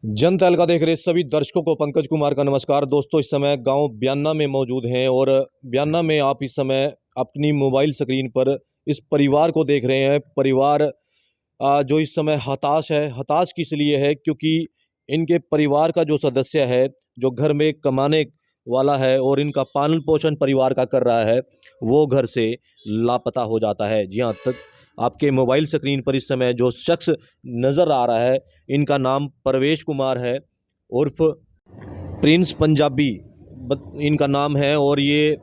जन तहलका देख रहे सभी दर्शकों को पंकज कुमार का नमस्कार। दोस्तों, इस समय गांव ब्याना में मौजूद हैं और ब्याना में आप इस समय अपनी मोबाइल स्क्रीन पर इस परिवार को देख रहे हैं। परिवार जो इस समय हताश है। हताश किस लिए है? क्योंकि इनके परिवार का जो सदस्य है, जो घर में कमाने वाला है और इनका पालन पोषण परिवार का कर रहा है, वो घर से लापता हो जाता है। जी हाँ, तक आपके मोबाइल स्क्रीन पर इस समय जो शख्स नज़र आ रहा है, इनका नाम परवेश कुमार है उर्फ प्रिंस पंजाबी इनका नाम है। और ये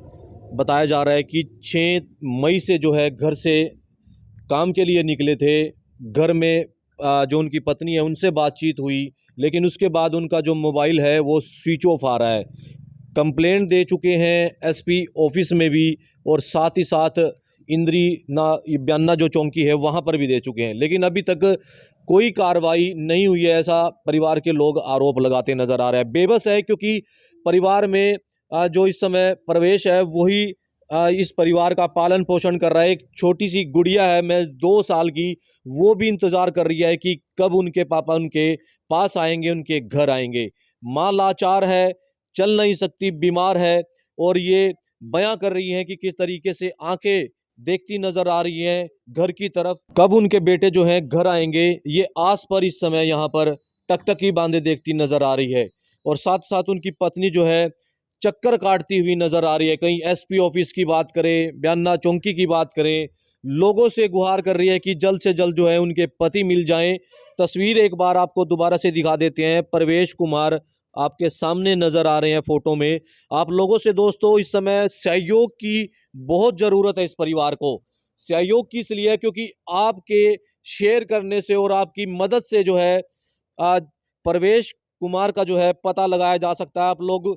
बताया जा रहा है कि 6 मई से जो है घर से काम के लिए निकले थे। घर में जो उनकी पत्नी है उनसे बातचीत हुई, लेकिन उसके बाद उनका जो मोबाइल है वो स्विच ऑफ आ रहा है। कंप्लेंट दे चुके हैं एसपी ऑफिस में भी, और साथ ही साथ इंद्री ना ब्याना जो चौकी है वहाँ पर भी दे चुके हैं, लेकिन अभी तक कोई कार्रवाई नहीं हुई है, ऐसा परिवार के लोग आरोप लगाते नजर आ रहे हैं। बेबस है क्योंकि परिवार में जो इस समय प्रवेश है वही इस परिवार का पालन पोषण कर रहा है। एक छोटी सी गुड़िया है, मैं 2 साल की, वो भी इंतजार कर रही है कि कब उनके पापा उनके पास आएंगे, उनके घर आएंगे। माँ लाचार है, चल नहीं सकती, बीमार है, और ये बयां कर रही हैं कि किस तरीके से आंखें देखती नजर आ रही हैं घर की तरफ, कब उनके बेटे जो हैं घर आएंगे। ये आस पर इस समय यहाँ पर टकटकी बांधे देखती नजर आ रही है, और साथ साथ उनकी पत्नी जो है चक्कर काटती हुई नजर आ रही है। कहीं एसपी ऑफिस की बात करें, ब्याना चौकी की बात करें, लोगों से गुहार कर रही है कि जल्द से जल्द जो है उनके पति मिल जाएं। तस्वीर एक बार आपको दोबारा से दिखा देते हैं। परवेश कुमार आपके सामने नजर आ रहे हैं फोटो में। आप लोगों से दोस्तों इस समय सहयोग की बहुत जरूरत है। इस परिवार को सहयोग की इसलिए है क्योंकि आपके शेयर करने से और आपकी मदद से जो है आज परवेश कुमार का जो है पता लगाया जा सकता है। आप लोग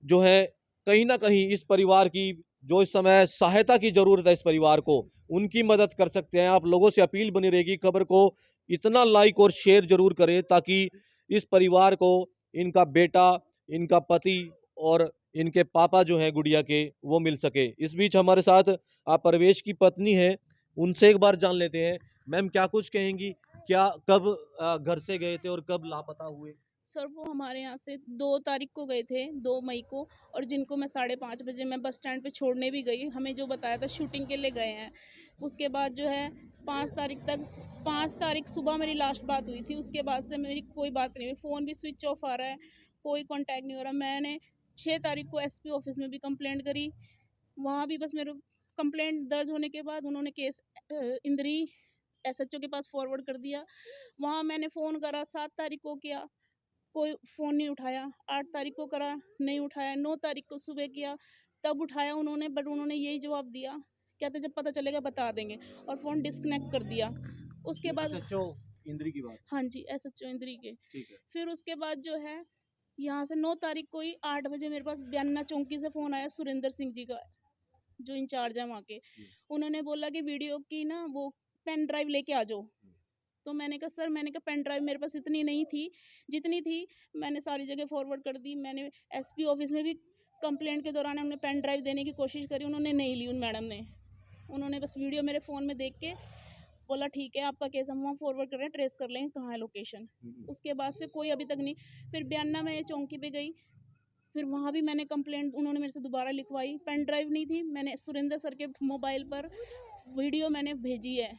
जो है कहीं ना कहीं इस परिवार की, जो इस समय सहायता की जरूरत है इस परिवार को, उनकी मदद कर सकते हैं। आप लोगों से अपील बनी रहेगी, खबर को इतना लाइक और शेयर जरूर करें ताकि इस परिवार को इनका बेटा, इनका पति और इनके पापा जो हैं गुड़िया के, वो मिल सके। इस बीच हमारे साथ आप परवेश की पत्नी है, उनसे एक बार जान लेते हैं। मैम, क्या कुछ कहेंगी? क्या कब घर से गए थे और कब लापता हुए? सर वो हमारे यहाँ से 2 तारीख को गए थे, 2 मई को। और जिनको मैं 5:30 बजे मैं बस स्टैंड पे छोड़ने भी गई, हमें जो बताया था शूटिंग के लिए गए हैं। उसके बाद जो है 5 तारीख सुबह मेरी लास्ट बात हुई थी। उसके बाद से मेरी कोई बात नहीं हुई, फ़ोन भी स्विच ऑफ आ रहा है, कोई कांटेक्ट नहीं हो रहा। मैंने 6 तारीख को एसपी ऑफिस में भी कंप्लेंट करी, वहाँ भी बस मेरे कंप्लेंट दर्ज होने के बाद उन्होंने केस इंद्री एसएचओ के पास फॉरवर्ड कर दिया। वहाँ मैंने फ़ोन करा, 7 तारीख को किया, कोई फ़ोन नहीं उठाया। 8 तारीख को करा, नहीं उठाया। 9 तारीख को सुबह किया, तब उठाया उन्होंने, बट उन्होंने यही जवाब दिया, कहते जब पता चलेगा बता देंगे, और फ़ोन डिस्कनेक्ट कर दिया। उसके बाद एसएचओ इंद्री की बात? हाँ जी, एसएचओ इंद्री के। ठीक है। फिर उसके बाद जो है यहाँ से 9 तारीख को ही 8 बजे मेरे पास ब्याना चौकी से फ़ोन आया, सुरेंद्र सिंह जी का, जो इंचार्ज है वहाँ के। उन्होंने बोला कि वीडियो की ना वो पेन ड्राइव लेके आ जाओ। तो मैंने कहा सर, मैंने कहा पेन ड्राइव मेरे पास इतनी नहीं थी, जितनी थी मैंने सारी जगह फॉरवर्ड कर दी। मैंने एसपी ऑफिस में भी कंप्लेंट के दौरान हमने पेन ड्राइव देने की कोशिश करी, उन्होंने नहीं ली। उन मैडम ने, उन्होंने बस वीडियो मेरे फ़ोन में देख के बोला ठीक है आपका केस हम वहाँ फॉरवर्ड कर रहे हैं, ट्रेस कर लेंगे कहाँ है लोकेशन। उसके बाद से कोई अभी तक नहीं। फिर ब्याना में चौकी पे गई, फिर वहाँ भी मैंने कंप्लेंट उन्होंने मेरे से दोबारा लिखवाई। पेन ड्राइव नहीं थी, मैंने सुरेंद्र सर के मोबाइल पर वीडियो मैंने भेजी है।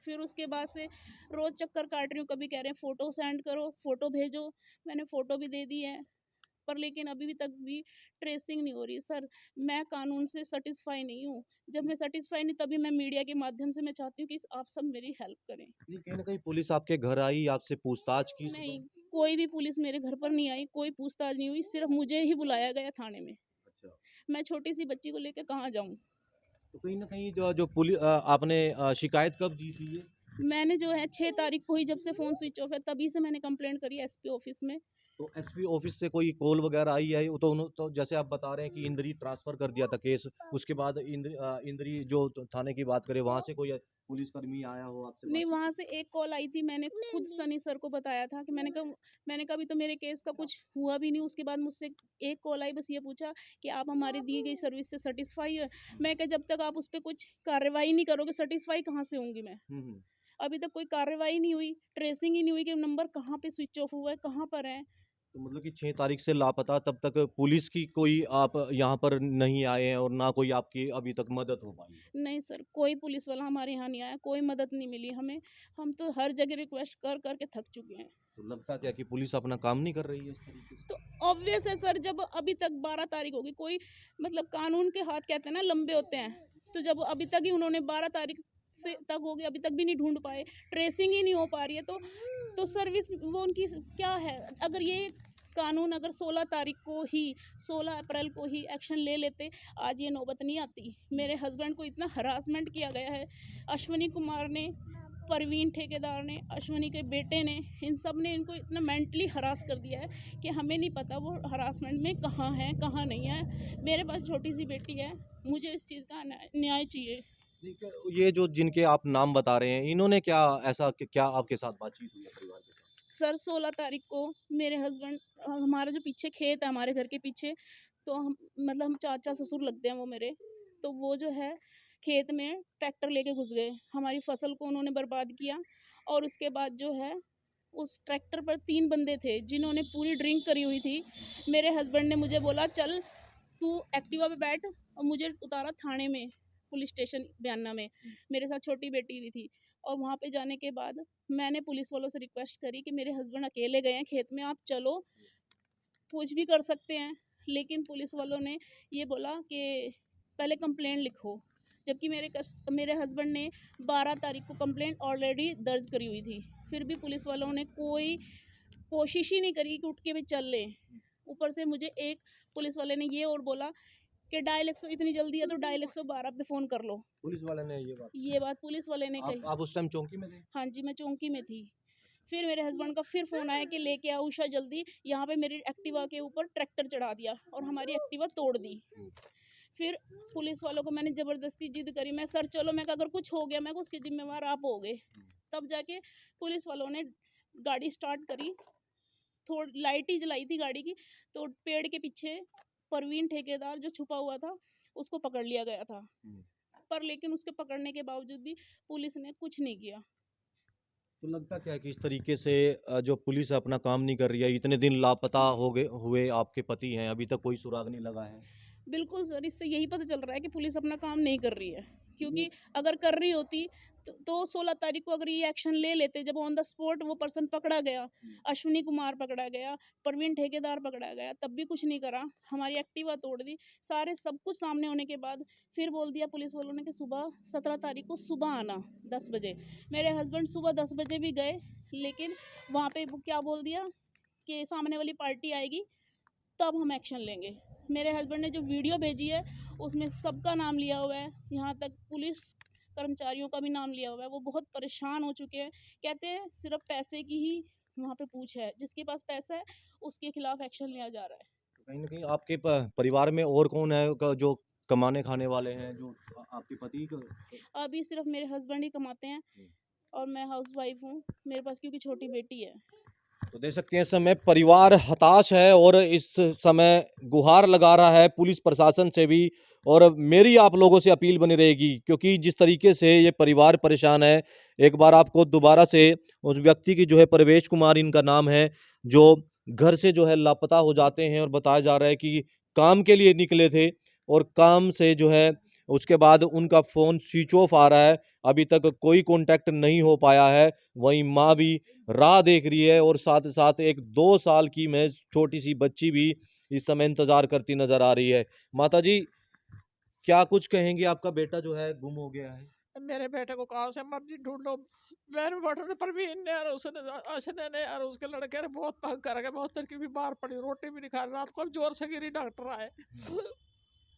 फिर उसके बाद से रोज़ चक्कर काट रही हूँ, कभी कह रहे हैं फ़ोटो सेंड करो, फ़ोटो भेजो, मैंने फ़ोटो भी दे दी है, पर लेकिन अभी भी तक भी ट्रेसिंग नहीं हो रही। सर मैं कानून से सेटिस्फाई नहीं हूँ, जब मैं सेटिस्फाई नहीं तभी मैं मीडिया के माध्यम से मैं चाहती हूँ कि आप सब मेरी हेल्प करें। नहीं, कहीं ना कहीं पुलिस आपके घर आई, आपसे पूछताछ की नहीं, सुबह? कोई भी पुलिस मेरे घर पर नहीं आई, कोई पूछताछ नहीं हुई, सिर्फ मुझे ही बुलाया गया थाने में। अच्छा। मैं छोटी सी बच्ची को लेकर कहाँ जाऊँ? तो कहीं ना कहीं जो जो पुलिस आपने शिकायत कब दी थी ये? मैंने जो है 6 तारीख को ही, जब से फ़ोन स्विच ऑफ है तभी से मैंने कंप्लेंट करी एसपी ऑफिस में। तो एसपी ऑफिस से कोई कॉल वगैरह आई है? तो तो जैसे आप बता रहे हैं कि इंद्री ट्रांसफर कर दिया था केस, उसके बाद इंद्री जो थाने की बात करें, वहां से कोई पुलिसकर्मी आया हो आपसे नहीं, बातचीत? वहाँ से एक कॉल आई थी, मैंने खुद सनी सर को बताया था कि मैंने कहा अभी तो मेरे केस का कुछ हुआ भी नहीं। उसके बाद मुझसे एक कॉल आई, बस ये पूछा कि आप हमारी दी गई सर्विस से सेटिस्फाई है। मैं कहा जब तक आप उस पर कुछ कार्रवाई नहीं करोगे, सेटिस्फाई कहाँ से होंगी मैं? हम्म। अभी तक कोई कार्रवाई नहीं हुई, ट्रेसिंग ही नहीं हुई कि नंबर कहाँ पे स्विच ऑफ हुआ है, कहाँ पर है। तो मतलब कि 6 तारीख से लापता, तब तक पुलिस की कोई आप यहाँ पर नहीं आए हैं और ना कोई आपकी अभी तक मदद हो पाई है? नहीं सर, कोई पुलिस वाला हमारे यहाँ नहीं आया, कोई मदद नहीं मिली हमें। हम तो हर जगह रिक्वेस्ट कर कर के थक चुके हैं। तो लगता क्या कि पुलिस अपना काम नहीं कर रही है इस तरीके से? तो ऑब्वियस है सर, जब अभी तक 12 तारीख होगी, कोई मतलब कानून के हाथ कहते हैं ना लंबे होते हैं, तो जब अभी तक ही उन्होंने 12 तारीख से तक हो गई, अभी तक भी नहीं ढूंढ पाए, ट्रेसिंग ही नहीं हो पा रही है, तो सर्विस वो उनकी क्या है। अगर ये कानून अगर 16 तारीख को ही, 16 अप्रैल को ही एक्शन ले लेते, आज ये नौबत नहीं आती। मेरे हस्बैंड को इतना हरासमेंट किया गया है, अश्विनी कुमार ने, परवीन ठेकेदार ने, अश्विनी के बेटे ने, इन सब ने इनको इतना मेंटली हरास कर दिया है कि हमें नहीं पता वो हरासमेंट में कहाँ है कहाँ नहीं है। मेरे पास छोटी सी बेटी है, मुझे इस चीज़ का न्याय चाहिए। ठीक है, ये जो जिनके आप नाम बता रहे हैं, इन्होंने क्या ऐसा क्या आपके साथ बातचीत हुई है परिवार के साथ? सर 16 तारीख को मेरे हस्बैंड, हमारा जो पीछे खेत है हमारे घर के पीछे, तो हम मतलब हम चाचा ससुर लगते हैं वो मेरे, तो वो जो है खेत में ट्रैक्टर लेके घुस गए, हमारी फसल को उन्होंने बर्बाद किया। और उसके बाद जो है उस ट्रैक्टर पर 3 बंदे थे जिन्होंने पूरी ड्रिंक करी हुई थी। मेरे हस्बैंड ने मुझे बोला चल तू एक्टिवा पे बैठ, और मुझे उतारा थाने में, पुलिस स्टेशन बयाना में। मेरे साथ छोटी बेटी भी थी। और वहाँ पे जाने के बाद मैंने पुलिस वालों से रिक्वेस्ट करी कि मेरे हस्बैंड अकेले गए हैं खेत में, आप चलो, पूछ भी कर सकते हैं। लेकिन पुलिस वालों ने ये बोला कि पहले कंप्लेंट लिखो, जबकि मेरे हस्बैंड ने 12 तारीख को कंप्लेंट ऑलरेडी दर्ज करी हुई थी। फिर भी पुलिस वालों ने कोई कोशिश ही नहीं करी कि उठ के भी चल लें। ऊपर से मुझे एक पुलिस वाले ने ये और बोला कि डायल 100 इतनी जल्दी है तो डायल 112 पे फ़ोन कर लो। पुलिस वाले ने ये बात पुलिस वाले ने कही। आप उस टाइम चौकी में थे? हाँ जी, मैं चौकी में थी। फिर मेरे हस्बैंड का फिर फ़ोन आया कि लेके आओ उषा जल्दी, यहाँ पे मेरी एक्टिवा के ऊपर ट्रैक्टर चढ़ा दिया और हमारी एक्टिवा तोड़ दी। फिर पुलिस वालों को मैंने ज़बरदस्ती जिद करी, मैं सर चलो, मैं कहा अगर कुछ हो गया मैं उसके ज़िम्मेवार आप होगे। तब जाके पुलिस वालों ने गाड़ी स्टार्ट करी, थोड़ी लाइट ही जलाई थी गाड़ी की, तो पेड़ के पीछे परवीन ठेकेदार जो छुपा हुआ था उसको पकड़ लिया गया था। पर लेकिन उसके पकड़ने के बावजूद भी पुलिस ने कुछ नहीं किया। तो लगता क्या है कि इस तरीके से जो पुलिस अपना काम नहीं कर रही है, इतने दिन लापता हो गए हुए आपके पति हैं, अभी तक कोई सुराग नहीं लगा है? बिल्कुल सर, इससे यही पता चल रहा है कि पुलिस अपना काम नहीं कर रही है। क्योंकि अगर कर रही होती तो 16 तारीख को अगर ये एक्शन ले लेते, जब ऑन द स्पॉट वो पर्सन पकड़ा गया, अश्विनी कुमार पकड़ा गया, परवीन ठेकेदार पकड़ा गया, तब भी कुछ नहीं करा, हमारी एक्टिवा तोड़ दी। सारे सब कुछ सामने होने के बाद फिर बोल दिया पुलिस वालों ने कि सुबह 17 तारीख को सुबह आना 10 बजे। मेरे हस्बैंड सुबह 10 बजे भी गए, लेकिन वहाँ पे वो क्या बोल दिया कि सामने वाली पार्टी आएगी तब हम एक्शन लेंगे। मेरे हस्बैंड ने जो वीडियो भेजी है उसमें सबका नाम लिया हुआ है, यहाँ तक पुलिस कर्मचारियों का भी नाम लिया हुआ है। वो बहुत परेशान हो चुके हैं, कहते हैं सिर्फ पैसे की ही वहाँ पे पूछ है, जिसके पास पैसा है उसके खिलाफ एक्शन लिया जा रहा है। कहीं न कहीं आपके परिवार में और कौन है जो कमाने खाने वाले हैं, जो आपके पति अभी सिर्फ मेरे हस्बैंड ही कमाते हैं और मैं हाउस वाइफ हूँ, मेरे पास क्योंकि छोटी बेटी है। तो देख सकते हैं इस समय परिवार हताश है और इस समय गुहार लगा रहा है पुलिस प्रशासन से भी। और मेरी आप लोगों से अपील बनी रहेगी, क्योंकि जिस तरीके से ये परिवार परेशान है, एक बार आपको दोबारा से उस व्यक्ति की जो है परवेश कुमार इनका नाम है, जो घर से जो है लापता हो जाते हैं और बताया जा रहा है कि काम के लिए निकले थे और काम से जो है उसके बाद उनका फ़ोन स्विच ऑफ आ रहा है, अभी तक कोई कांटेक्ट नहीं हो पाया है। वहीं माँ भी राह देख रही है और साथ साथ एक 2 साल की मैं छोटी सी बच्ची भी इस समय इंतजार करती नजर आ रही है। माता जी, क्या कुछ कहेंगे? आपका बेटा जो है गुम हो गया है। मेरे बेटे को कहाँ से मर्जी ढूंढ लो। मेरे बेटे पर भी इनने और उसने अशने ने और उसके लड़के ने बहुत तंग कर गए, बहुत तरीके बीमार पड़ी, रोटी भी नहीं खा रही, रात को जोर से गिरी, डॉक्टर आए।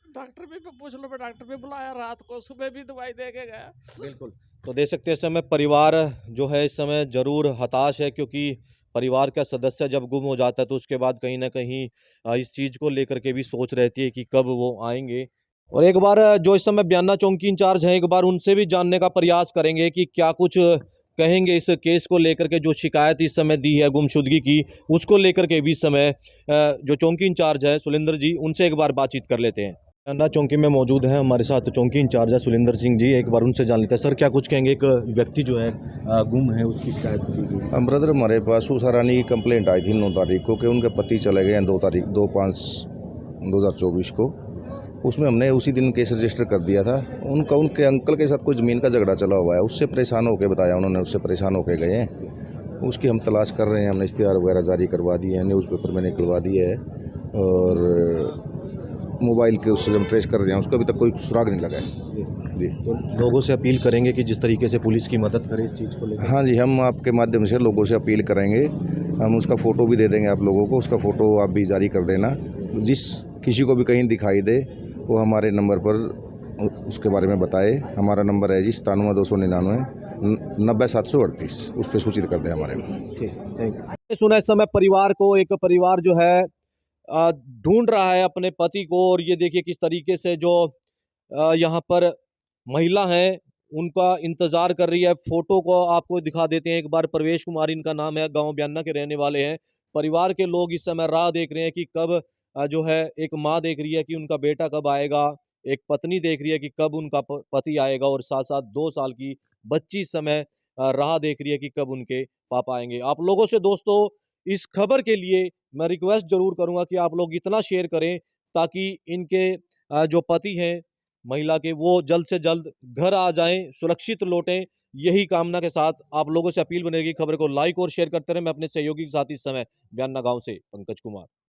डॉक्टर भी पूछ लो, डॉक्टर भी बुलाया, रात को सुबह भी दवाई दे के गया। बिल्कुल। तो देख सकते हैं इस समय परिवार जो है इस समय जरूर हताश है, क्योंकि परिवार का सदस्य जब गुम हो जाता है तो उसके बाद कहीं ना कहीं इस चीज को लेकर के भी सोच रहती है कि कब वो आएंगे। और एक बार जो इस समय बयाना चौकी इंचार्ज हैं, एक बार उनसे भी जानने का प्रयास करेंगे कि क्या कुछ कहेंगे इस केस को लेकर के। जो शिकायत इस समय दी है गुमशुदगी की, उसको लेकर के भी इस समय जो चौकी इंचार्ज है सुलेंद्र जी, उनसे एक बार बातचीत कर लेते हैं। अन्ना चौकी में मौजूद हैं, हमारे साथ चौकी इंचार्ज है सुरेंद्र सिंह जी। एक बार उनसे जान लेते हैं। सर, क्या कुछ कहेंगे? एक व्यक्ति जो है गुम है, उसकी शिकायत की गई। ब्रदर, हमारे पास उषा रानी की कंप्लेंट आई थी 9 तारीख को कि उनके पति चले गए हैं 2/5/2024 को। उसमें हमने उसी दिन केस रजिस्टर कर दिया था। उनके अंकल के साथ कोई ज़मीन का झगड़ा चला हुआ है, उससे परेशान होकर बताया उन्होंने, उससे परेशान होकर गए हैं। उसकी हम तलाश कर रहे हैं। हमने इश्तिहार वगैरह जारी करवा दिए हैं, न्यूज़पेपर में निकलवा दिया है और मोबाइल के उससे हम ट्रेस कर रहे हैं। उसको अभी तक कोई सुराग नहीं लगा है जी। तो लोगों से अपील करेंगे कि जिस तरीके से पुलिस की मदद करे इस चीज़ को लेकर। हाँ जी, हम आपके माध्यम से लोगों से अपील करेंगे। हम उसका फ़ोटो भी दे देंगे आप लोगों को, उसका फ़ोटो आप भी जारी कर देना। जिस किसी को भी कहीं दिखाई दे वो हमारे नंबर पर उसके बारे में बताए। हमारा नंबर है जी 97 299 90 738, उस पर सूचित कर दें हमारे को। सुना इस समय परिवार को, एक परिवार जो है ढूंढ रहा है अपने पति को। और ये देखिए किस तरीके से जो यहाँ पर महिला है उनका इंतजार कर रही है। फोटो को आपको दिखा देते हैं एक बार। प्रवेश कुमार इनका नाम है, गांव ब्यान्ना के रहने वाले हैं। परिवार के लोग इस समय राह देख रहे हैं कि कब जो है, एक माँ देख रही है कि उनका बेटा कब आएगा, एक पत्नी देख रही है कि कब उनका पति आएगा, और साथ साथ 2 साल की बच्ची इस समय राह देख रही है कि कब उनके पापा आएंगे। आप लोगों से दोस्तों इस खबर के लिए मैं रिक्वेस्ट जरूर करूंगा कि आप लोग इतना शेयर करें ताकि इनके जो पति हैं महिला के, वो जल्द से जल्द घर आ जाएं, सुरक्षित लौटें। यही कामना के साथ आप लोगों से अपील बनेगी। खबर को लाइक और शेयर करते रहें। मैं अपने सहयोगी के साथ इस समय ब्यान्ना गांव से पंकज कुमार।